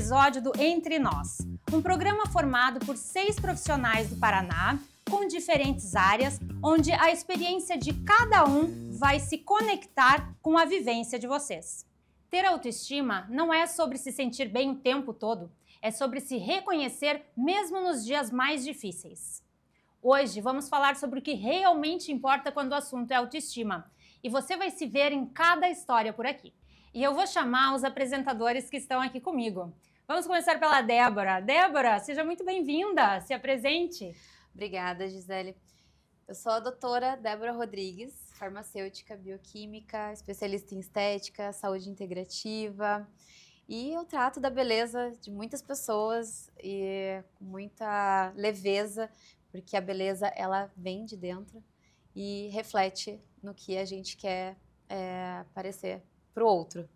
episódio do Entre Nós, um programa formado por 6 profissionais do Paraná, com diferentes áreas, onde a experiência de cada um vai se conectar com a vivência de vocês. Ter autoestima não é sobre se sentir bem o tempo todo, é sobre se reconhecer mesmo nos dias mais difíceis. Hoje vamos falar sobre o que realmente importa quando o assunto é autoestima, e você vai se ver em cada história por aqui. E eu vou chamar os apresentadores que estão aqui comigo. Vamos começar pela Débora. Débora, seja muito bem-vinda, se apresente. Obrigada, Gisele. Eu sou a doutora Débora Rodrigues, farmacêutica, bioquímica, especialista em estética, saúde integrativa, e eu trato da beleza de muitas pessoas e com muita leveza, porque a beleza ela vem de dentro e reflete no que a gente quer parecer para o outro.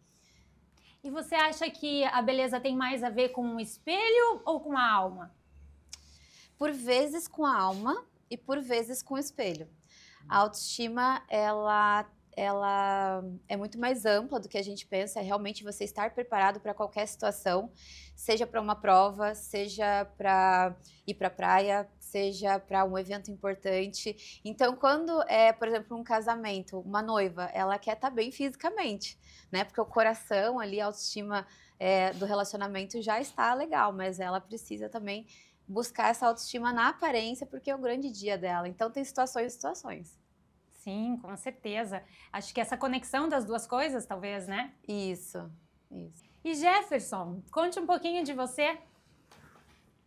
E você acha que a beleza tem mais a ver com o espelho ou com a alma? Por vezes com a alma e por vezes com o espelho. A autoestima, ela é muito mais ampla do que a gente pensa, é realmente você estar preparado para qualquer situação, seja para uma prova, seja para ir para a praia, seja para um evento importante. Então, quando é, por exemplo, um casamento, uma noiva, ela quer estar bem fisicamente, né? Porque o coração ali, a autoestima do relacionamento já está legal, mas ela precisa também buscar essa autoestima na aparência, porque é o grande dia dela. Então, tem situações e situações. Sim, com certeza. Acho que essa conexão das duas coisas, talvez, né? Isso. E Jefferson, conte um pouquinho de você.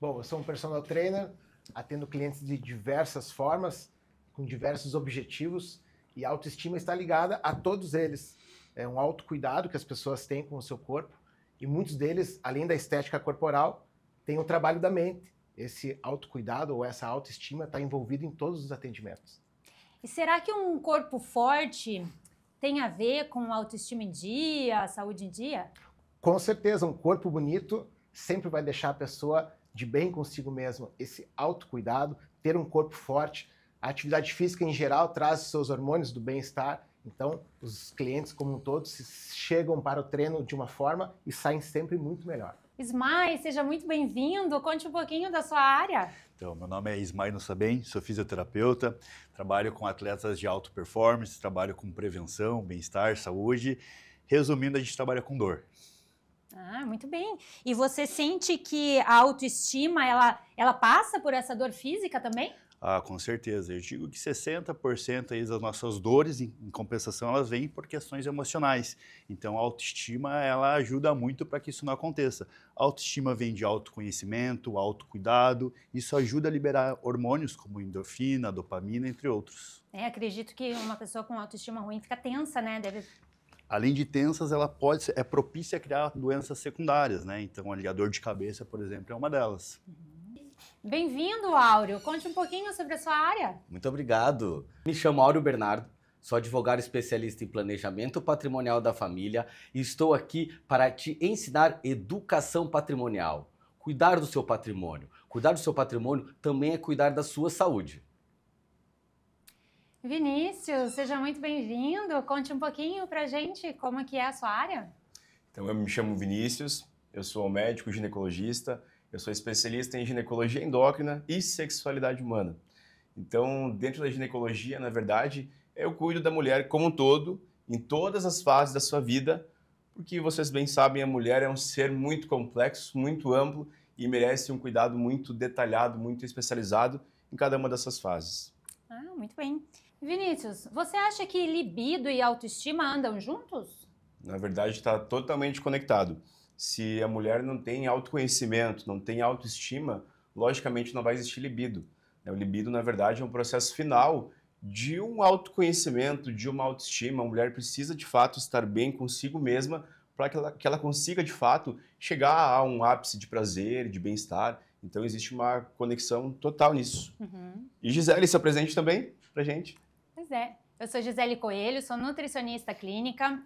Bom, eu sou um personal trainer, atendo clientes de diversas formas, com diversos objetivos, e a autoestima está ligada a todos eles. É um autocuidado que as pessoas têm com o seu corpo, e muitos deles, além da estética corporal, têm o trabalho da mente. Esse autocuidado ou essa autoestima está envolvido em todos os atendimentos. E será que um corpo forte tem a ver com autoestima em dia, saúde em dia? Com certeza, um corpo bonito sempre vai deixar a pessoa de bem consigo mesma. Esse autocuidado, ter um corpo forte, a atividade física em geral traz seus hormônios do bem-estar. Então, os clientes como um todo chegam para o treino de uma forma e saem sempre muito melhor. Ismael, seja muito bem-vindo. Conte um pouquinho da sua área. Então, meu nome é Ismael Nussabem, sou fisioterapeuta, trabalho com atletas de alta performance, trabalho com prevenção, bem-estar, saúde. Resumindo, a gente trabalha com dor. Ah, muito bem. E você sente que a autoestima, ela passa por essa dor física também? Ah, com certeza. Eu digo que 60% aí das nossas dores, em compensação, elas vêm por questões emocionais. Então, a autoestima, ela ajuda muito para que isso não aconteça. A autoestima vem de autoconhecimento, autocuidado. Isso ajuda a liberar hormônios como endorfina, dopamina, entre outros. Acredito que uma pessoa com autoestima ruim fica tensa, né? Além de tensas, ela é propícia a criar doenças secundárias, né? Então, ali, a dor de cabeça, por exemplo, é uma delas. Bem-vindo, Áureo. Conte um pouquinho sobre a sua área. Muito obrigado. Me chamo Áureo Bernardo, sou advogado especialista em planejamento patrimonial da família e estou aqui para te ensinar educação patrimonial. Cuidar do seu patrimônio. Cuidar do seu patrimônio também é cuidar da sua saúde. Vinícius, seja muito bem-vindo. Conte um pouquinho pra gente como que é a sua área. Então, eu me chamo Vinícius, eu sou médico ginecologista, eu sou especialista em ginecologia endócrina e sexualidade humana. Então, dentro da ginecologia, na verdade, eu cuido da mulher como um todo, em todas as fases da sua vida, porque vocês bem sabem, a mulher é um ser muito complexo, muito amplo e merece um cuidado muito detalhado, muito especializado em cada uma dessas fases. Ah, muito bem. Vinícius, você acha que libido e autoestima andam juntos? Na verdade, está totalmente conectado. Se a mulher não tem autoconhecimento, não tem autoestima, logicamente não vai existir libido. O libido, na verdade, é um processo final de um autoconhecimento, de uma autoestima. A mulher precisa, de fato, estar bem consigo mesma para que ela consiga, de fato, chegar a um ápice de prazer, de bem-estar. Então, existe uma conexão total nisso. E Gisele, se apresente também para a gente. Pois é. Eu sou Gisele Coelho, sou nutricionista clínica,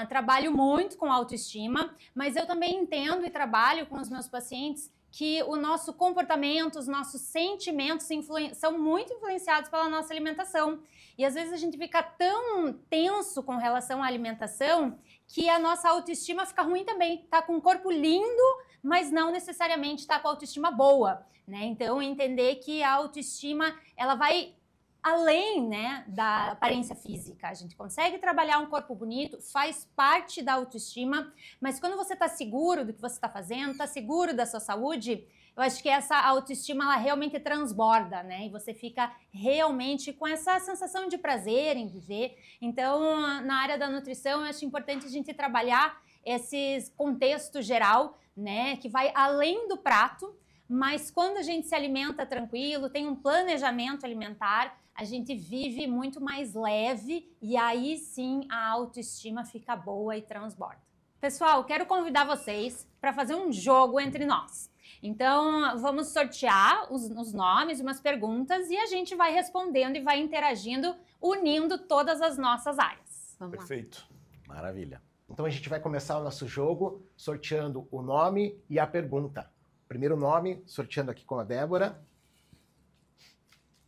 trabalho muito com autoestima, mas eu também entendo e trabalho com os meus pacientes que o nosso comportamento, os nossos sentimentos são muito influenciados pela nossa alimentação. E às vezes a gente fica tão tenso com relação à alimentação que a nossa autoestima fica ruim também. Tá com um corpo lindo, mas não necessariamente está com a autoestima boa, né? Então, entender que a autoestima, ela vai além, né, da aparência física. A gente consegue trabalhar um corpo bonito, faz parte da autoestima, mas quando você está seguro do que você está fazendo, está seguro da sua saúde, eu acho que essa autoestima, ela realmente transborda, né? E você fica realmente com essa sensação de prazer em viver. Então, na área da nutrição, eu acho importante a gente trabalhar esse contexto geral, né, que vai além do prato, mas quando a gente se alimenta tranquilo, tem um planejamento alimentar, a gente vive muito mais leve e aí sim a autoestima fica boa e transborda. Pessoal, quero convidar vocês para fazer um jogo entre nós. Então, vamos sortear os nomes, umas perguntas e a gente vai respondendo e vai interagindo, unindo todas as nossas áreas. Vamos lá. Perfeito. Maravilha. Então a gente vai começar o nosso jogo sorteando o nome e a pergunta. Primeiro nome, sorteando aqui com a Débora.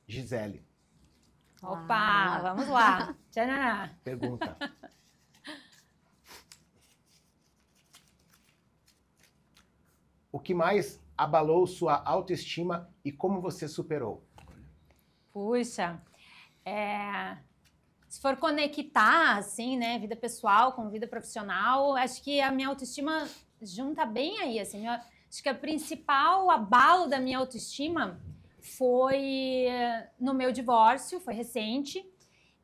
Gisele. Opa, vamos lá. Tcharam. Pergunta. O que mais abalou sua autoestima e como você superou? Puxa, se for conectar, assim, né, vida pessoal com vida profissional, acho que a minha autoestima junta bem aí, assim, acho que o principal abalo da minha autoestima foi no meu divórcio, foi recente,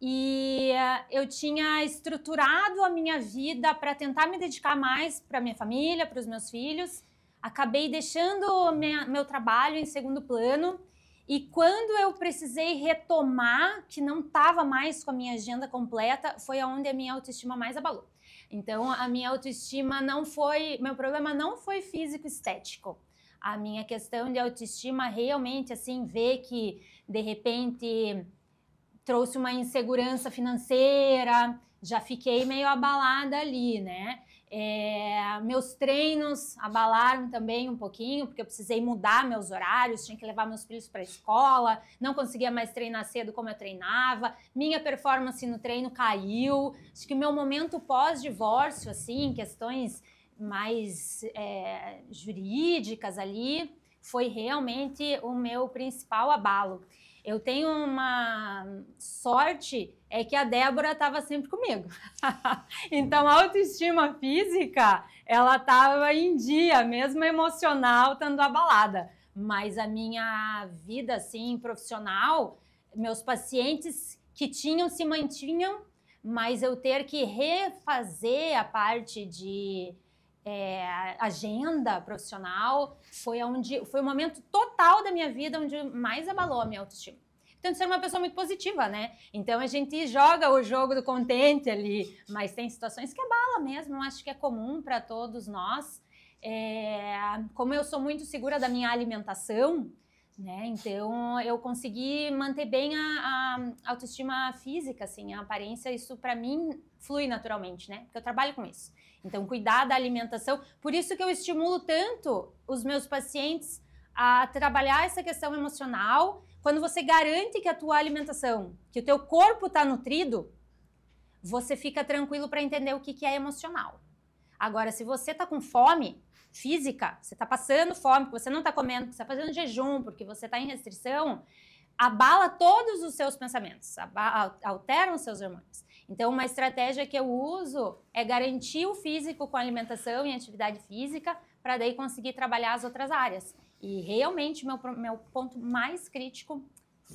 e eu tinha estruturado a minha vida para tentar me dedicar mais para minha família, para os meus filhos, acabei deixando meu trabalho em segundo plano, e quando eu precisei retomar, que não estava mais com a minha agenda completa, foi onde a minha autoestima mais abalou. Então, a minha autoestima meu problema não foi físico-estético. A minha questão de autoestima realmente, assim, ver que, de repente, trouxe uma insegurança financeira, já fiquei meio abalada ali, né? Meus treinos abalaram também um pouquinho, porque eu precisei mudar meus horários, tinha que levar meus filhos para a escola, não conseguia mais treinar cedo como eu treinava, minha performance no treino caiu. Acho que meu momento pós-divórcio, assim, questões mais jurídicas ali, foi realmente o meu principal abalo. Eu tenho uma sorte, é que a Débora estava sempre comigo. Então, a autoestima física, ela estava em dia, mesmo emocional, estando abalada. Mas a minha vida, assim, profissional, meus pacientes que tinham, se mantinham, mas eu ter que refazer a parte de agenda profissional, foi o momento total da minha vida onde mais abalou a minha autoestima. Então, ser uma pessoa muito positiva, né? Então, a gente joga o jogo do contente ali, mas tem situações que abala mesmo, eu acho que é comum para todos nós. Como eu sou muito segura da minha alimentação, né? Então, eu consegui manter bem a autoestima física, assim, a aparência, isso para mim flui naturalmente, né? Porque eu trabalho com isso. Então, cuidar da alimentação, por isso que eu estimulo tanto os meus pacientes a trabalhar essa questão emocional. Quando você garante que a tua alimentação, que o teu corpo está nutrido, você fica tranquilo para entender o que é emocional. Agora, se você está com fome física, você está passando fome, porque você não está comendo, porque você está fazendo jejum, porque você está em restrição, abala todos os seus pensamentos, alteram os seus hormônios. Então, uma estratégia que eu uso é garantir o físico com alimentação e atividade física, para daí conseguir trabalhar as outras áreas. E realmente, meu ponto mais crítico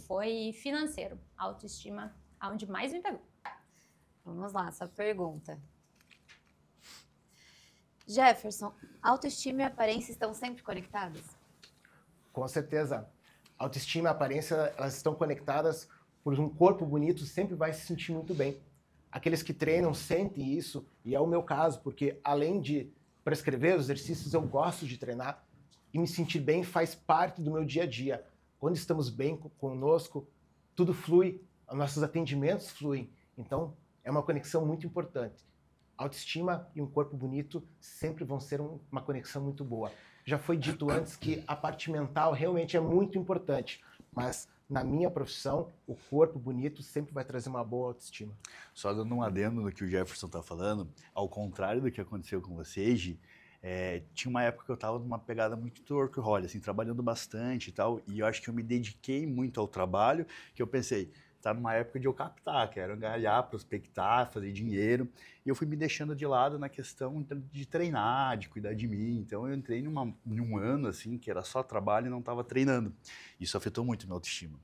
foi financeiro, a autoestima, aonde mais me pegou. Vamos lá, essa pergunta. Jefferson, autoestima e aparência estão sempre conectadas? Com certeza. Autoestima e aparência, elas estão conectadas, por um corpo bonito sempre vai se sentir muito bem. Aqueles que treinam sentem isso, e é o meu caso, porque além de prescrever os exercícios, eu gosto de treinar, e me sentir bem faz parte do meu dia a dia. Quando estamos bem conosco, tudo flui, nossos atendimentos fluem. Então, é uma conexão muito importante. Autoestima e um corpo bonito sempre vão ser uma conexão muito boa. Já foi dito antes que a parte mental realmente é muito importante, mas na minha profissão, o corpo bonito sempre vai trazer uma boa autoestima. Só dando um adendo no que o Jefferson está falando, ao contrário do que aconteceu com você, Gi, Tinha uma época que eu estava numa pegada muito workaholic, assim, trabalhando bastante e tal, e eu acho que eu me dediquei muito ao trabalho, que eu pensei, tá numa época de eu captar, quero ganhar, prospectar, fazer dinheiro, e eu fui me deixando de lado na questão de treinar, de cuidar de mim. Então eu entrei num ano assim que era só trabalho e não estava treinando. Isso afetou muito minha autoestima.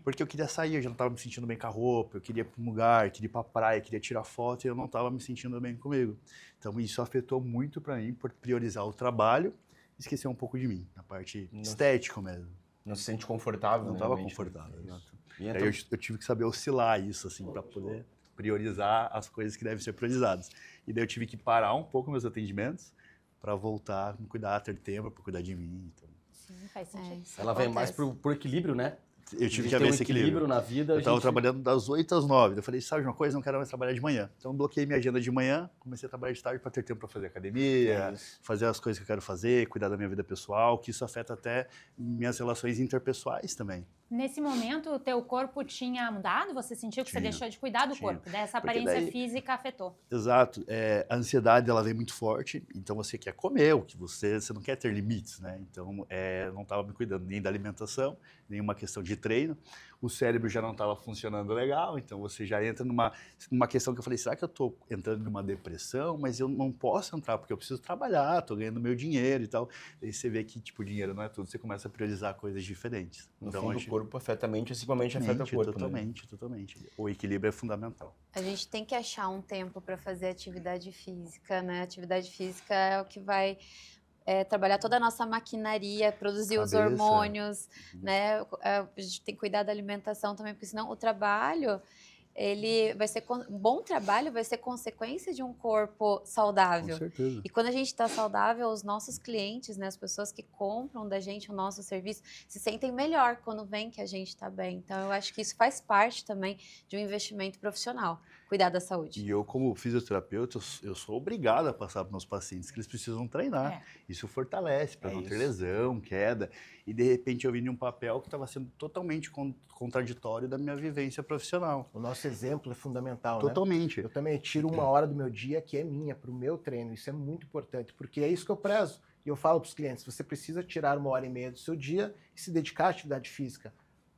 Porque eu queria sair, eu já não estava me sentindo bem com a roupa, eu queria ir para um lugar, queria ir para a praia, queria tirar foto e eu não estava me sentindo bem comigo. Então isso afetou muito para mim por priorizar o trabalho e esquecer um pouco de mim, na parte estética mesmo. Não se sente confortável, Não né? estava confortável, exato. E então, Aí eu tive que saber oscilar isso, assim, para poder priorizar as coisas que devem ser priorizadas. E daí eu tive que parar um pouco meus atendimentos para voltar a me cuidar, ter tempo para cuidar de mim. Então. Sim, faz sentido. ela vem mais pro equilíbrio, né? Eu tive que ter haver um esse equilíbrio. na vida. Eu estava trabalhando das 8 às 9. Eu falei, sabe de uma coisa? Não quero mais trabalhar de manhã. Então, bloqueei minha agenda de manhã, comecei a trabalhar de tarde para ter tempo para fazer academia, fazer as coisas que eu quero fazer, cuidar da minha vida pessoal, que isso afeta até minhas relações interpessoais também. Nesse momento, o teu corpo tinha mudado? Você sentiu que você deixou de cuidar do corpo? Essa aparência física afetou? Exato. A ansiedade, ela vem muito forte, então você quer comer, o que você não quer ter limites, né? Então, não estava me cuidando nem da alimentação, nem uma questão de treino. O cérebro já não estava funcionando legal, então você já entra numa questão que eu falei, será que eu estou entrando numa depressão? Mas eu não posso entrar, porque eu preciso trabalhar, estou ganhando meu dinheiro e tal. Aí você vê que, tipo, dinheiro não é tudo, você começa a priorizar coisas diferentes. No fundo, o corpo afeta a mente, assim como a mente afeta o corpo, totalmente, né? Totalmente. O equilíbrio é fundamental. A gente tem que achar um tempo para fazer atividade física, né? Atividade física é o que vai trabalhar toda a nossa maquinaria, produzir os hormônios, né? A gente tem que cuidar da alimentação também, porque senão o trabalho, ele vai ser um bom trabalho vai ser consequência de um corpo saudável. Com certeza. E quando a gente está saudável, os nossos clientes, né, as pessoas que compram da gente o nosso serviço, se sentem melhor quando veem que a gente está bem. Então, eu acho que isso faz parte também de um investimento profissional, cuidar da saúde. E eu, como fisioterapeuta, eu sou obrigado a passar para meus pacientes que eles precisam treinar. Isso fortalece para não ter lesão, queda. E, de repente, eu vim de um papel que estava sendo totalmente contraditório da minha vivência profissional. O nosso exemplo é fundamental, Totalmente. né? Eu também tiro uma hora do meu dia que é minha, para o meu treino. Isso é muito importante, porque é isso que eu prezo. E eu falo para os clientes, você precisa tirar 1h30 do seu dia e se dedicar à atividade física.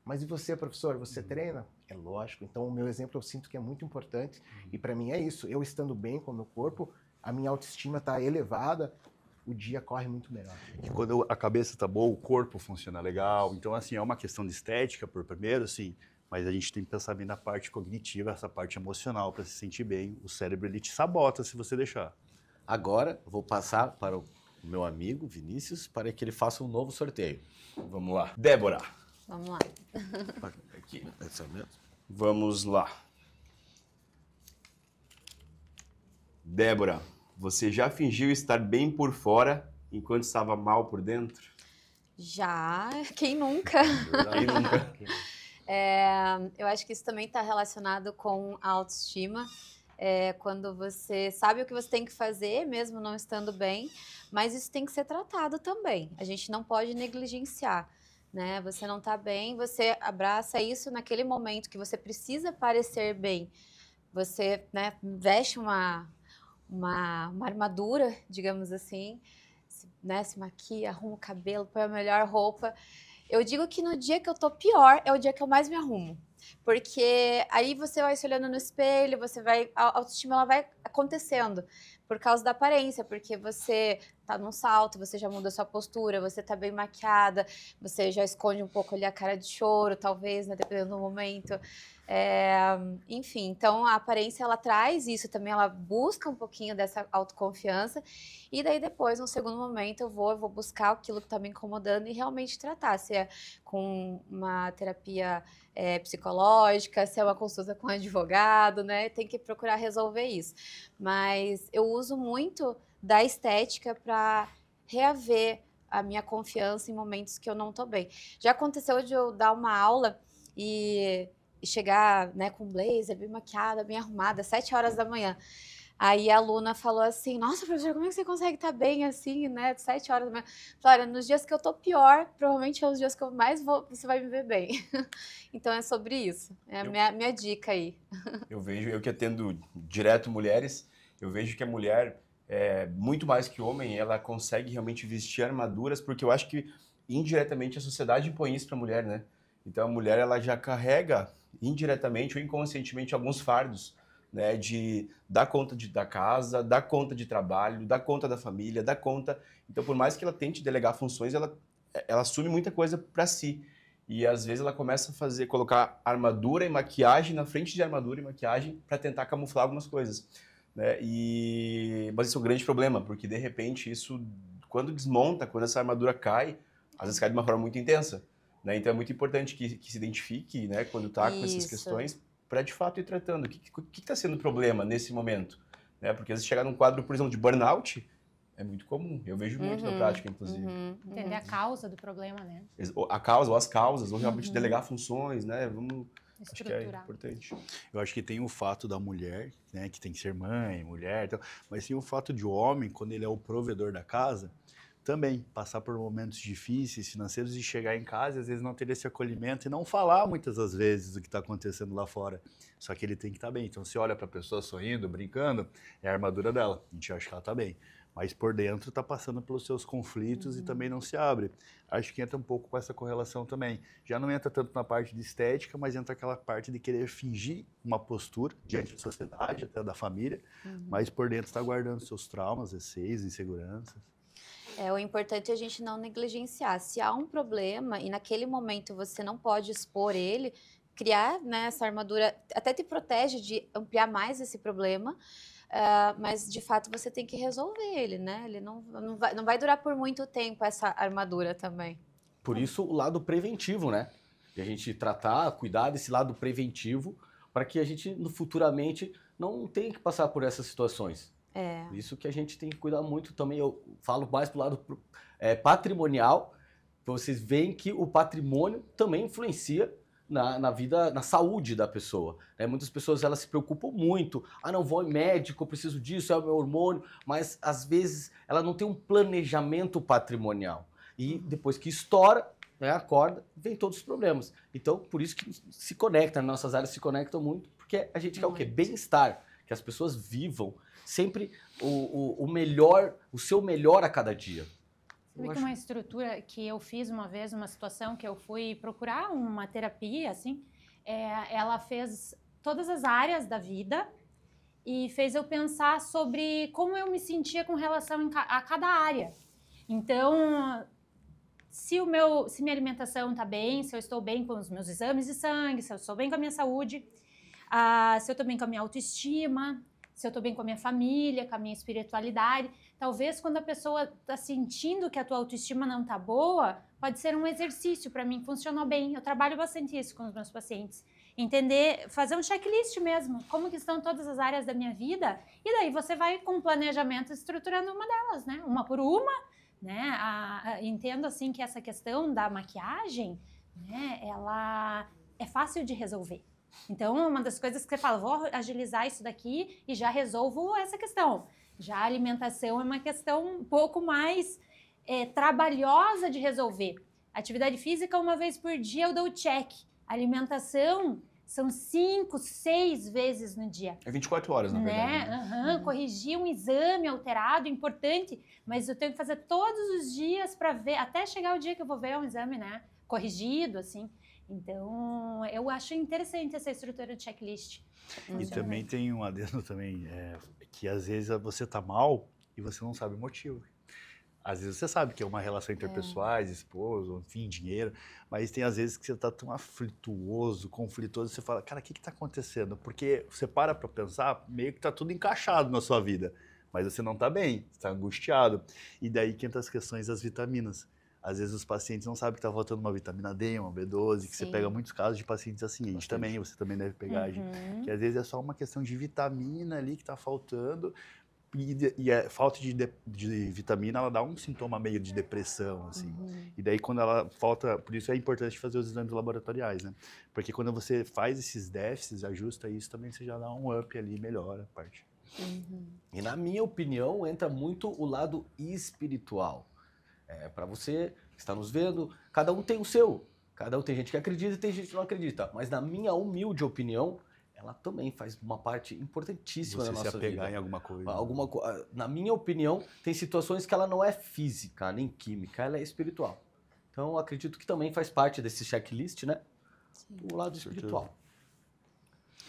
Mas e você, professor, você treina? É lógico. Então, o meu exemplo eu sinto que é muito importante. E para mim é isso. Eu estando bem com o meu corpo, a minha autoestima está elevada, o dia corre muito melhor. E quando a cabeça está boa, o corpo funciona legal. Então, assim, é uma questão de estética, por primeiro, sim. Mas a gente tem que pensar bem na parte cognitiva, essa parte emocional, para se sentir bem. O cérebro, ele te sabota se você deixar. Agora, vou passar para o meu amigo Vinícius para que ele faça um novo sorteio. Vamos lá. Débora. Vamos lá. Aqui, essa mesmo. Vamos lá. Débora, você já fingiu estar bem por fora enquanto estava mal por dentro? Já, quem nunca? Quem nunca? Eu acho que isso também está relacionado com a autoestima. Quando você sabe o que você tem que fazer, mesmo não estando bem, mas isso tem que ser tratado também. A gente não pode negligenciar, né? Você não está bem, você abraça isso naquele momento que você precisa parecer bem. Você, né, veste uma armadura, digamos assim, se maquia, arruma o cabelo, põe a melhor roupa. Eu digo que no dia que eu tô pior, é o dia que eu mais me arrumo. Porque aí você vai se olhando no espelho, a autoestima ela vai acontecendo por causa da aparência, porque você tá num salto, você já muda a sua postura, você tá bem maquiada, você já esconde um pouco ali a cara de choro, talvez, né, dependendo do momento. Enfim, então a aparência ela traz isso também, ela busca um pouquinho dessa autoconfiança e daí depois, no segundo momento, eu vou buscar aquilo que tá me incomodando e realmente tratar, se é com uma terapia psicológica, se é uma consulta com um advogado, né, tem que procurar resolver isso. Mas eu uso muito da estética para reaver a minha confiança em momentos que eu não tô bem. Já aconteceu de eu dar uma aula e chegar, né, com blazer, bem maquiada, bem arrumada, 7 horas da manhã. Aí a aluna falou assim, nossa, professora, como é que você consegue estar bem assim, né, 7 horas da manhã? Falei, olha, nos dias que eu tô pior, provavelmente são os dias que eu mais você vai me ver bem. Então é sobre isso, é a minha dica aí. Eu que atendo direto mulheres, eu vejo que a mulher, muito mais que homem, ela consegue realmente vestir armaduras, porque eu acho que indiretamente a sociedade impõe isso para a mulher, né? Então a mulher ela já carrega indiretamente ou inconscientemente alguns fardos, né? De dar conta da casa, dar conta de trabalho, dar conta da família, dar conta. Então por mais que ela tente delegar funções, ela assume muita coisa para si. E às vezes ela começa a colocar armadura e maquiagem na frente de armadura e maquiagem para tentar camuflar algumas coisas, né? Mas isso é um grande problema, porque de repente isso, quando desmonta, quando essa armadura cai, às vezes cai de uma forma muito intensa, né? Então é muito importante que se identifique, né, quando está com essas questões, para de fato ir tratando. O que está sendo o problema nesse momento? Né? Porque às vezes chegar num quadro, por exemplo, de burnout, é muito comum. Eu vejo muito na prática, inclusive. Entender a causa do problema, né? A causa ou as causas, ou realmente delegar funções, né? Acho que é importante. Eu acho que tem o fato da mulher, né, que tem que ser mãe, mulher, então, mas tem o fato de o homem, quando ele é o provedor da casa, também passar por momentos difíceis, financeiros, e chegar em casa e às vezes não ter esse acolhimento e não falar muitas das vezes o que está acontecendo lá fora. Só que ele tem que estar bem. Então, você olha para a pessoa sorrindo, brincando, é a armadura dela. A gente acha que ela está bem. Mas por dentro está passando pelos seus conflitos e também não se abre. Acho que entra um pouco com essa correlação também. Já não entra tanto na parte de estética, mas entra aquela parte de querer fingir uma postura diante da sociedade, até da família, mas por dentro está guardando seus traumas, receios, inseguranças. O importante é a gente não negligenciar. Se há um problema e naquele momento você não pode expor ele, criar, né, essa armadura até te protege de ampliar mais esse problema. Mas de fato você tem que resolver ele, né? Ele não vai durar por muito tempo essa armadura também. Por isso o lado preventivo, né? De a gente tratar, cuidar desse lado preventivo para que a gente futuramente não tenha que passar por essas situações. Por isso que a gente tem que cuidar muito também. Eu falo mais pro lado patrimonial. Vocês veem que o patrimônio também influencia na vida, na saúde da pessoa. Né? Muitas pessoas elas se preocupam muito. Não vou ao médico, eu preciso disso, é o meu hormônio. Mas às vezes ela não tem um planejamento patrimonial. E depois que estoura, né, acorda, vem todos os problemas. Então, por isso que se conecta, nas nossas áreas se conectam muito, porque a gente quer o quê? Bem-estar. Que as pessoas vivam sempre o melhor, o seu melhor a cada dia. Sabe que uma estrutura que eu fiz uma vez, uma situação que eu fui procurar uma terapia, assim, ela fez todas as áreas da vida e fez eu pensar sobre como eu me sentia com relação a cada área. Então, se minha alimentação está bem, se eu estou bem com os meus exames de sangue, se eu estou bem com a minha saúde, se eu estou bem com a minha autoestima, se eu estou bem com a minha família, com a minha espiritualidade. Talvez quando a pessoa está sentindo que a tua autoestima não está boa, pode ser um exercício. Para mim funcionou bem. Eu trabalho bastante isso com os meus pacientes. Entender, fazer um checklist mesmo, como que estão todas as áreas da minha vida, e daí você vai com um planejamento estruturando uma delas, né? Uma por uma, né? Entendo assim que essa questão da maquiagem, né? Ela é fácil de resolver. Então, uma das coisas que você fala, vou agilizar isso daqui e já resolvo essa questão. Já a alimentação é uma questão um pouco mais trabalhosa de resolver. Atividade física, uma vez por dia eu dou check. Alimentação são 5, 6 vezes no dia. É 24 horas, na verdade. Né? Corrigir um exame alterado, importante, mas eu tenho que fazer todos os dias para ver, até chegar o dia que eu vou ver um exame, né? Corrigido, assim. Então, eu acho interessante essa estrutura de checklist. E também tem um adendo também, que às vezes você tá mal e você não sabe o motivo. Às vezes você sabe que é uma relação interpessoais, esposo, enfim, dinheiro, mas tem às vezes que você tá tão aflituoso, conflituoso, você fala, cara, o que tá acontecendo? Porque você para pensar, meio que tá tudo encaixado na sua vida, mas você não tá bem, você tá angustiado. E daí que entra as questões das vitaminas. Às vezes os pacientes não sabem que está faltando uma vitamina D, uma B12, que você pega muitos casos de pacientes assim. Você também deve pegar, que às vezes é só uma questão de vitamina ali que está faltando, e a falta de vitamina, ela dá um sintoma meio de depressão, assim. E daí quando ela falta, por isso é importante fazer os exames laboratoriais, né? Porque quando você faz esses déficits, ajusta isso, também você já dá um up ali, melhora a parte. E na minha opinião, entra muito o lado espiritual. Para você que está nos vendo, cada um tem o seu. Cada um tem gente que acredita e tem gente que não acredita. Mas na minha humilde opinião, é ela também faz uma parte importantíssima Você da se nossa apegar vida. em alguma coisa. Na minha opinião, tem situações que ela não é física, nem química, ela é espiritual. Então, eu acredito que também faz parte desse checklist, né? O lado espiritual.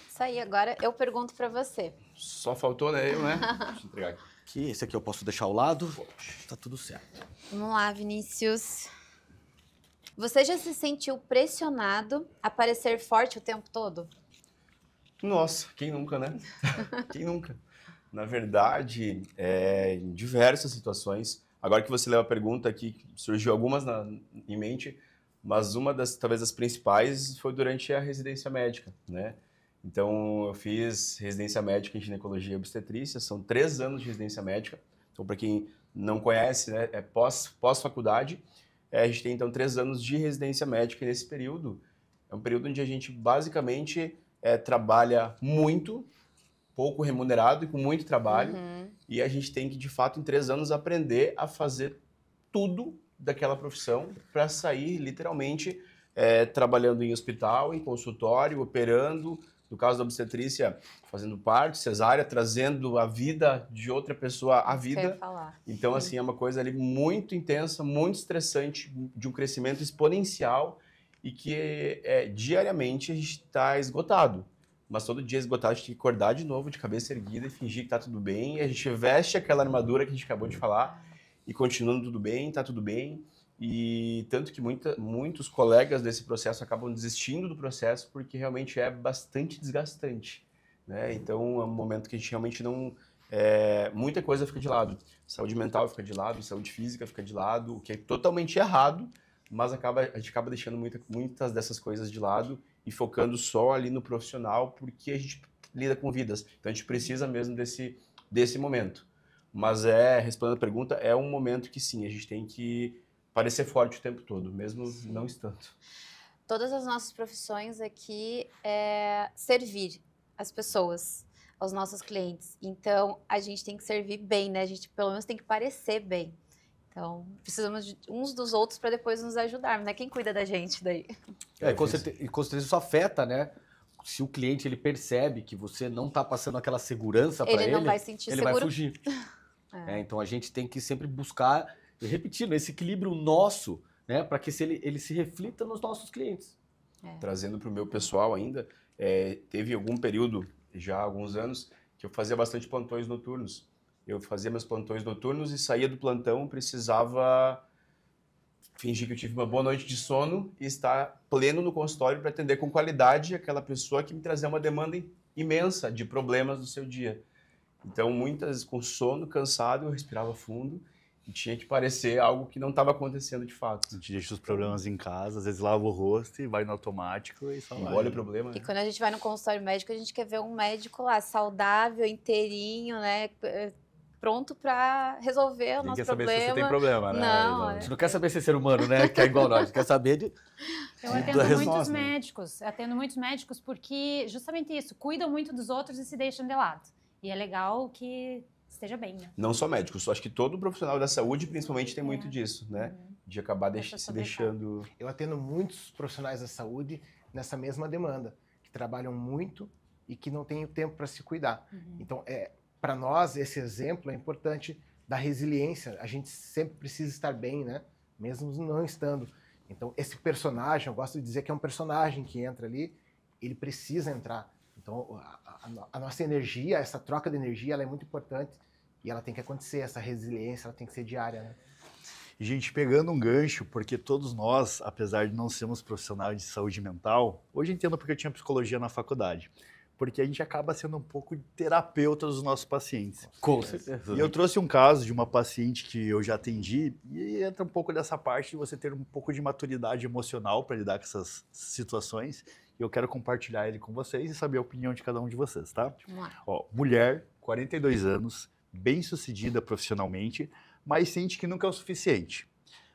Isso aí, agora eu pergunto para você. Só faltou, né? Eu, né? Deixa eu entregar aqui. Que esse aqui eu posso deixar ao lado. Tá tudo certo. Vamos lá, Vinícius. Você já se sentiu pressionado a parecer forte o tempo todo? Nossa, quem nunca, né? Quem nunca? Na verdade, em diversas situações. Agora que você leu a pergunta aqui, surgiu algumas em mente, mas uma talvez das principais foi durante a residência médica, né? Então, eu fiz residência médica em ginecologia e obstetrícia, são 3 anos de residência médica. Então, para quem não conhece, né, é pós-faculdade. A gente tem, então, 3 anos de residência médica e nesse período, é um período onde a gente, basicamente, trabalha muito, pouco remunerado e com muito trabalho. E a gente tem que, de fato, em 3 anos, aprender a fazer tudo daquela profissão para sair, literalmente, trabalhando em hospital, em consultório, operando. No caso da obstetrícia, fazendo parto, cesárea, trazendo a vida de outra pessoa à vida. Quero falar. Então, assim, é uma coisa ali muito intensa, muito estressante, de um crescimento exponencial e que diariamente a gente está esgotado. Mas todo dia esgotado, a gente tem que acordar de novo, de cabeça erguida e fingir que está tudo bem. E a gente veste aquela armadura que a gente acabou de falar e continuando tudo bem, está tudo bem. E tanto que muitos colegas desse processo acabam desistindo do processo porque realmente é bastante desgastante, né? Então, é um momento que a gente realmente não... muita coisa fica de lado. Saúde mental fica de lado, saúde física fica de lado, o que é totalmente errado, mas a gente acaba deixando muitas dessas coisas de lado e focando só ali no profissional porque a gente lida com vidas. Então, a gente precisa mesmo desse momento. Mas respondendo a pergunta, é um momento que sim, a gente tem que parecer forte o tempo todo, mesmo não estando. Todas as nossas profissões aqui é servir as pessoas, aos nossos clientes. Então, a gente tem que servir bem, né? A gente, pelo menos, tem que parecer bem. Então, precisamos uns dos outros para depois nos ajudarmos, né? Quem cuida da gente daí? Com certeza isso afeta, né? Se o cliente ele percebe que você não está passando aquela segurança para ele, não vai sentir ele seguro. vai fugir. Então, a gente tem que sempre buscar, repetindo, esse equilíbrio nosso, né? Para que ele se reflita nos nossos clientes. Trazendo para o meu pessoal ainda, teve algum período, já há alguns anos, que eu fazia bastante plantões noturnos. Eu fazia meus plantões noturnos e saía do plantão, precisava fingir que eu tive uma boa noite de sono e estar pleno no consultório para atender com qualidade aquela pessoa que me trazia uma demanda imensa de problemas do seu dia. Então, muitas vezes com sono, cansado, eu respirava fundo e tinha que parecer algo que não estava acontecendo de fato. A gente deixa os problemas em casa, às vezes lava o rosto e vai no automático e só vai. Olha o problema. E quando a gente vai no consultório médico, a gente quer ver um médico lá saudável, inteirinho, né? Pronto para resolver o nosso problema. Quer saber se você tem problema, né? Não, A gente não quer saber se é ser humano, né? Que é igual nós. Quer saber de... Eu atendo muitos médicos porque justamente isso, cuidam muito dos outros e se deixam de lado. E é legal que esteja bem, né? Não só médicos, acho que todo profissional da saúde, principalmente, tem muito disso, né? De acabar se deixando... Eu atendo muitos profissionais da saúde nessa mesma demanda, que trabalham muito e que não têm tempo para se cuidar. Então, para nós, esse exemplo é importante da resiliência. A gente sempre precisa estar bem, né? Mesmo não estando. Então, esse personagem, eu gosto de dizer que é um personagem que entra ali, ele precisa entrar. Então, a nossa energia, essa troca de energia, ela é muito importante e ela tem que acontecer, essa resiliência, ela tem que ser diária, né? Gente, pegando um gancho, porque todos nós, apesar de não sermos profissionais de saúde mental, hoje eu entendo porque eu tinha psicologia na faculdade, porque a gente acaba sendo um pouco de terapeuta dos nossos pacientes. Com certeza. E eu trouxe um caso de uma paciente que eu já atendi e entra um pouco dessa parte de você ter um pouco de maturidade emocional para lidar com essas situações. E eu quero compartilhar ele com vocês e saber a opinião de cada um de vocês, tá? Vamos lá. Ó, mulher, 42 anos, bem-sucedida profissionalmente, mas sente que nunca é o suficiente.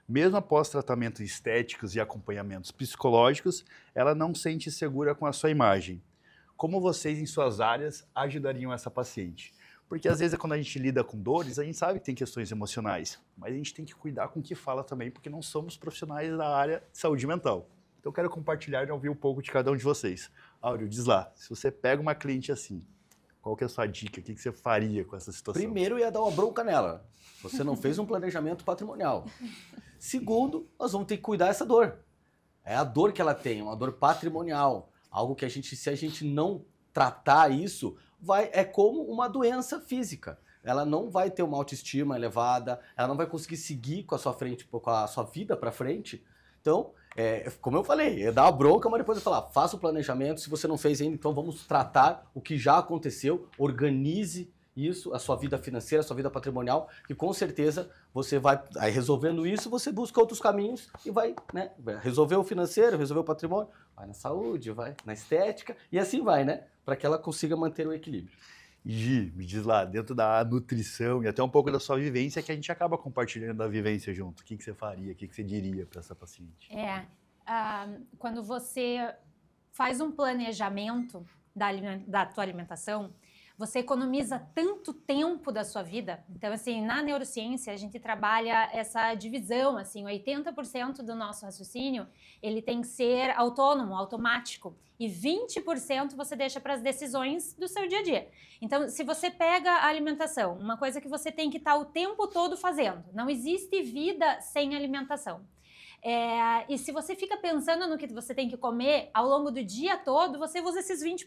Mesmo após tratamentos estéticos e acompanhamentos psicológicos, ela não se sente segura com a sua imagem. Como vocês, em suas áreas, ajudariam essa paciente? Porque às vezes, quando a gente lida com dores, a gente sabe que tem questões emocionais, mas a gente tem que cuidar com o que fala também, porque não somos profissionais da área de saúde mental. Então, eu quero compartilhar e ouvir um pouco de cada um de vocês. Áureo, diz lá, se você pega uma cliente assim, qual que é a sua dica? O que você faria com essa situação? Primeiro, ia dar uma bronca nela. Você não fez um planejamento patrimonial. Segundo, nós vamos ter que cuidar dessa dor. É a dor que ela tem, uma dor patrimonial. Algo que se a gente não tratar isso, é como uma doença física. Ela não vai ter uma autoestima elevada, ela não vai conseguir seguir com a sua vida para frente. Então, como eu falei, é dar uma bronca, mas depois eu falar, faça o planejamento, se você não fez ainda, então vamos tratar o que já aconteceu, organize isso, a sua vida financeira, a sua vida patrimonial, que com certeza você vai, aí resolvendo isso, você busca outros caminhos e vai, né, resolver o financeiro, resolver o patrimônio, vai na saúde, vai na estética e assim vai, né, para que ela consiga manter o equilíbrio. Gi, me diz lá, dentro da nutrição e até um pouco da sua vivência, que a gente acaba compartilhando da vivência junto. O que você faria, o que você diria para essa paciente? Quando você faz um planejamento da tua alimentação, você economiza tanto tempo da sua vida. Então, assim, na neurociência, a gente trabalha essa divisão, assim, 80% do nosso raciocínio, ele tem que ser autônomo, automático, e 20% você deixa para as decisões do seu dia a dia. Então, se você pega a alimentação, uma coisa que você tem que estar o tempo todo fazendo, não existe vida sem alimentação. E se você fica pensando no que você tem que comer ao longo do dia todo, você usa esses 20%.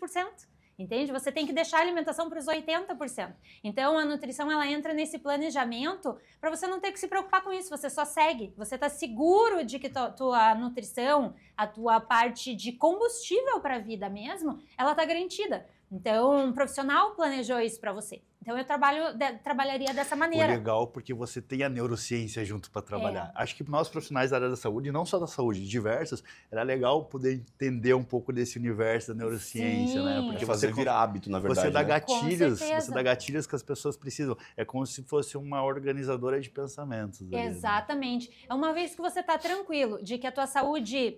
Entende? Você tem que deixar a alimentação para os 80%. Então, a nutrição, ela entra nesse planejamento para você não ter que se preocupar com isso. Você só segue. Você está seguro de que tua nutrição, a tua parte de combustível para a vida mesmo, ela está garantida. Então, um profissional planejou isso para você. Então, eu trabalharia dessa maneira. Legal, porque você tem a neurociência junto para trabalhar. Acho que nós profissionais da área da saúde, não só da saúde, diversos, era legal poder entender um pouco desse universo da neurociência, Sim. né? Porque Fazer virar hábito, na verdade. Você dá né? gatilhos que as pessoas precisam. É como se fosse uma organizadora de pensamentos. Ali, exatamente. É uma vez que você está tranquilo de que a tua saúde...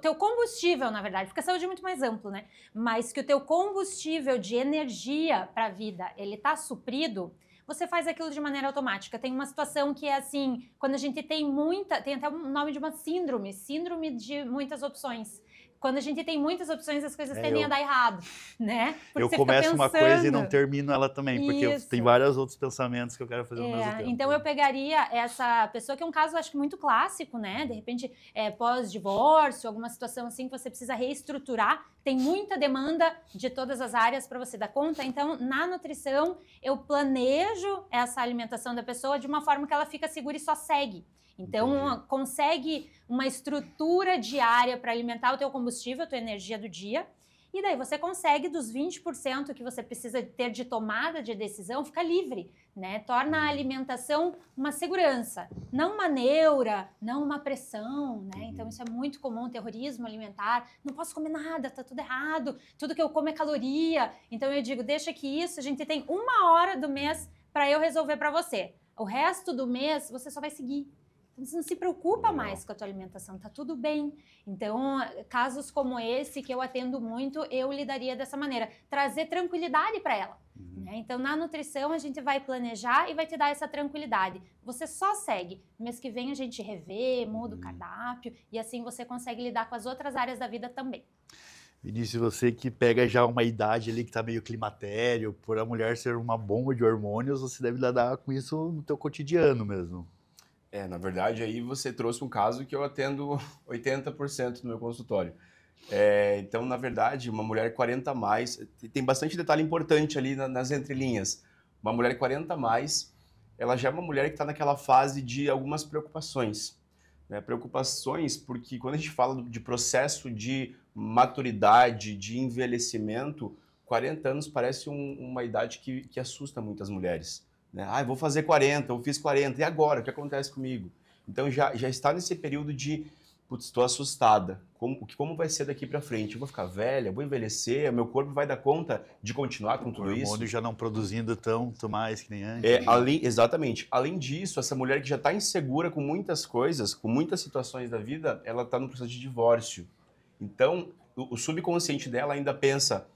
teu combustível, na verdade, porque a saúde é muito mais amplo, né? Mas que o teu combustível de energia para a vida, ele tá suprido, você faz aquilo de maneira automática. Tem uma situação que é assim, quando a gente tem tem até o nome de uma síndrome de muitas opções. Quando a gente tem muitas opções, as coisas tendem a dar errado, né? Porque eu começo uma coisa e não termino ela também, porque tem vários outros pensamentos que eu quero fazer ao mesmo tempo. Então eu pegaria essa pessoa, que é um caso, acho que muito clássico, né? De repente, pós-divórcio, alguma situação assim que você precisa reestruturar, tem muita demanda de todas as áreas para você dar conta. Então, na nutrição, eu planejo essa alimentação da pessoa de uma forma que ela fica segura e só segue. Então, consegue uma estrutura diária para alimentar o teu combustível, a tua energia do dia. E daí você consegue, dos 20% que você precisa ter de tomada de decisão, fica livre, né? Torna a alimentação uma segurança, não uma neura, não uma pressão, né? Então, isso é muito comum, terrorismo alimentar. Não posso comer nada, tá tudo errado. Tudo que eu como é caloria. Então, eu digo, deixa que isso, a gente tem 1 hora do mês para eu resolver para você. O resto do mês, você só vai seguir. Então, você não se preocupa mais com a tua alimentação, tá tudo bem. Então, casos como esse, que eu atendo muito, eu lidaria dessa maneira. Trazer tranquilidade para ela. Né? Então, na nutrição, a gente vai planejar e vai te dar essa tranquilidade. Você só segue. Mês que vem a gente revê, muda o cardápio, e assim você consegue lidar com as outras áreas da vida também. Vinícius, você que pega já uma idade ali que tá meio climatério, por a mulher ser uma bomba de hormônios, você deve lidar com isso no teu cotidiano mesmo. Na verdade, aí você trouxe um caso que eu atendo 80% no meu consultório. Então, na verdade, uma mulher 40 a mais, tem bastante detalhe importante ali nas entrelinhas. Uma mulher 40 a mais, ela já é uma mulher que está naquela fase de algumas preocupações. Né? Preocupações porque quando a gente fala de processo de maturidade, de envelhecimento, 40 anos parece uma idade que assusta muitas mulheres. Né? Eu vou fazer 40, eu fiz 40, e agora? O que acontece comigo? Então já está nesse período de, putz, estou assustada. Como vai ser daqui para frente? Eu vou ficar velha, vou envelhecer, meu corpo vai dar conta de continuar com tudo isso? O hormônio já não produzindo tanto mais que nem antes. Exatamente. Além disso, essa mulher que já está insegura com muitas coisas, com muitas situações da vida, ela está no processo de divórcio. Então, o subconsciente dela ainda pensa,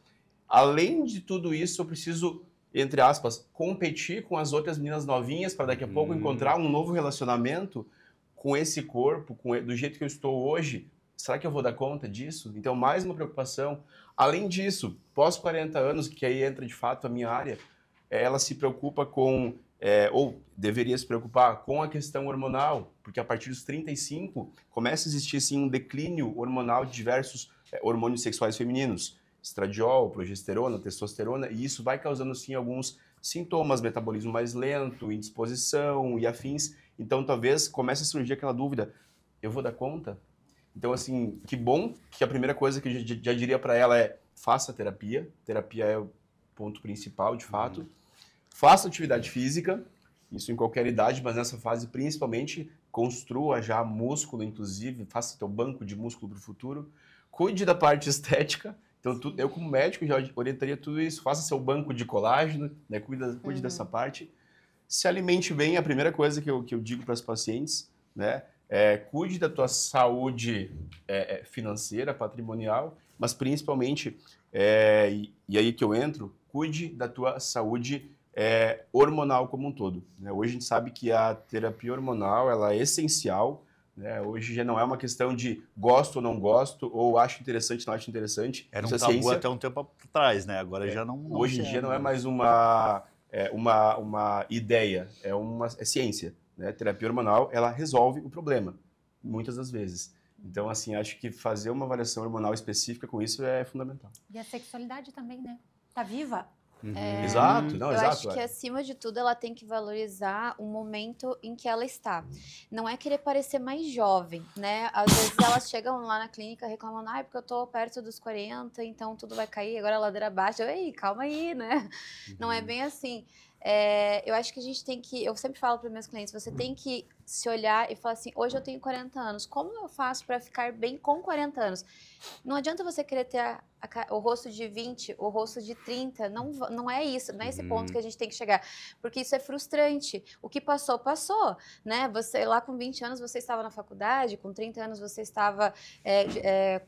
além de tudo isso, eu preciso, entre aspas, competir com as outras meninas novinhas para daqui a pouco encontrar um novo relacionamento com esse corpo, do jeito que eu estou hoje. será que eu vou dar conta disso? Então, mais uma preocupação. Além disso, pós 40 anos, que aí entra de fato a minha área, ela se preocupa com, ou deveria se preocupar com a questão hormonal, porque a partir dos 35 começa a existir assim, um declínio hormonal de diversos hormônios sexuais femininos, estradiol, progesterona, testosterona, e isso vai causando sim alguns sintomas, metabolismo mais lento, indisposição e afins. Então talvez comece a surgir aquela dúvida, eu vou dar conta? Então assim, que bom que a primeira coisa que eu já diria para ela é faça terapia, terapia é o ponto principal de fato, faça atividade física, isso em qualquer idade, mas nessa fase principalmente, construa já músculo, inclusive, faça teu banco de músculo para o futuro, cuide da parte estética. Então, eu como médico já orientaria tudo isso. Faça seu banco de colágeno, né? Cuide dessa parte. Se alimente bem, a primeira coisa que eu digo para as pacientes, né? Cuide da tua saúde financeira, patrimonial, mas principalmente, e aí que eu entro, cuide da tua saúde hormonal como um todo, né? Hoje a gente sabe que a terapia hormonal ela é essencial. Hoje já não é uma questão de gosto ou não gosto, ou acho interessante, não acho interessante. Era um tabu até um tempo atrás, né? Agora já não. Hoje em dia não é mais uma ideia, é ciência. Né? A terapia hormonal, ela resolve o problema, muitas das vezes. Então, assim, acho que fazer uma avaliação hormonal específica com isso é fundamental. E a sexualidade também, né? Tá viva? Exato, não, eu exato. acho que, acima de tudo, ela tem que valorizar o momento em que ela está. Não é querer parecer mais jovem, né? Às vezes elas chegam lá na clínica reclamando, porque eu tô perto dos 40, então tudo vai cair, agora a ladeira baixa. Ei, calma aí, né? Não é bem assim. Eu acho que a gente tem que... Eu sempre falo para meus clientes, você tem que se olhar e falar assim, hoje eu tenho 40 anos, como eu faço para ficar bem com 40 anos? Não adianta você querer ter o rosto de 20, o rosto de 30, não é isso, não é esse ponto que a gente tem que chegar, porque isso é frustrante. O que passou, passou, né? Você lá com 20 anos você estava na faculdade, com 30 anos você estava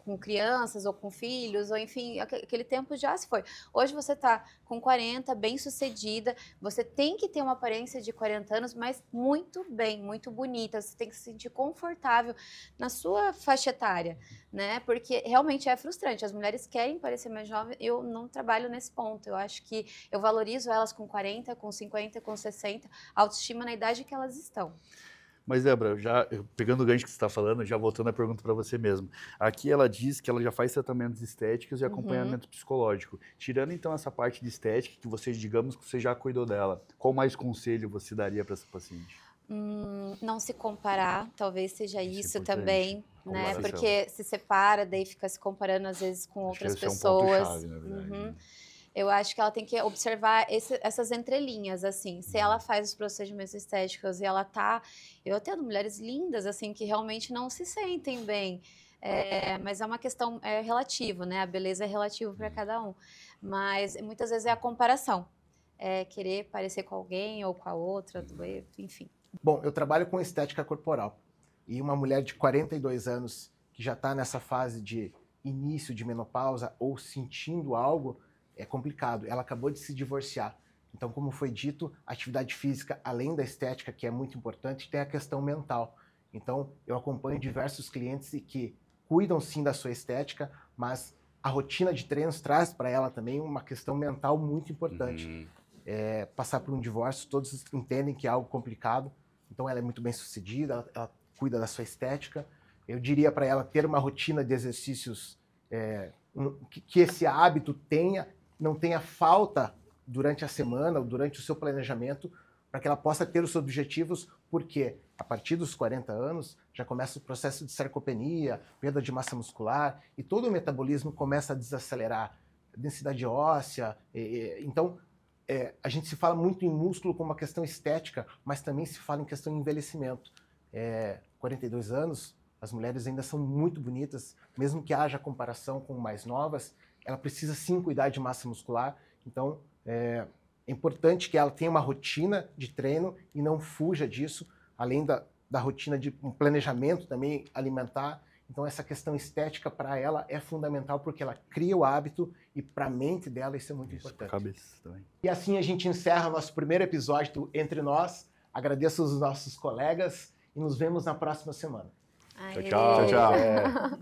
com crianças ou com filhos, ou enfim, aquele tempo já se foi. Hoje você está com 40, bem sucedida, você tem que ter uma aparência de 40 anos, mas muito bem, muito bonita, você tem que se sentir confortável na sua faixa etária, né? Porque realmente é frustrante, as mulheres querem parecer mais jovens, eu não trabalho nesse ponto, eu acho que eu valorizo elas com 40, com 50, com 60, autoestima na idade que elas estão. Mas, Débora, pegando o gancho que você está falando, já voltando à pergunta para você mesmo. Aqui ela diz que ela já faz tratamentos estéticos e acompanhamento psicológico. Tirando, então, essa parte de estética, que você, digamos que você já cuidou dela, qual mais conselho você daria para essa paciente? Não se comparar, talvez seja isso também, né? Comparação. Porque se separa, daí fica se comparando às vezes com outras pessoas. É um ponto-chave, na verdade. Eu acho que ela tem que observar essas entrelinhas, assim. Se ela faz os procedimentos estéticos e ela tá... Eu atendo mulheres lindas, assim, que realmente não se sentem bem. Mas é uma questão relativa, né? A beleza é relativa para cada um. Mas muitas vezes é a comparação. Querer parecer com alguém ou com a outra, enfim. Bom, eu trabalho com estética corporal. E uma mulher de 42 anos que já está nessa fase de início de menopausa ou sentindo algo, é complicado. Ela acabou de se divorciar. Então, como foi dito, a atividade física, além da estética, que é muito importante, tem a questão mental. Então, eu acompanho diversos clientes que cuidam sim da sua estética, mas a rotina de treinos traz para ela também uma questão mental muito importante. Passar por um divórcio, todos entendem que é algo complicado, então ela é muito bem sucedida, ela cuida da sua estética. Eu diria para ela ter uma rotina de exercícios, que esse hábito não tenha falta durante a semana ou durante o seu planejamento, para que ela possa ter os seus objetivos, porque a partir dos 40 anos já começa o processo de sarcopenia, perda de massa muscular, e todo o metabolismo começa a desacelerar, densidade óssea, então... a gente se fala muito em músculo como uma questão estética, mas também se fala em questão de envelhecimento. 42 anos, as mulheres ainda são muito bonitas, mesmo que haja comparação com mais novas, ela precisa sim cuidar de massa muscular, então é importante que ela tenha uma rotina de treino e não fuja disso, além da rotina de um planejamento também alimentar. Então essa questão estética para ela é fundamental porque ela cria o hábito e para a mente dela isso é muito importante. Cabeça também. E assim a gente encerra nosso primeiro episódio do Entre Nós. Agradeço os nossos colegas e nos vemos na próxima semana. Tchau, tchau. Tchau.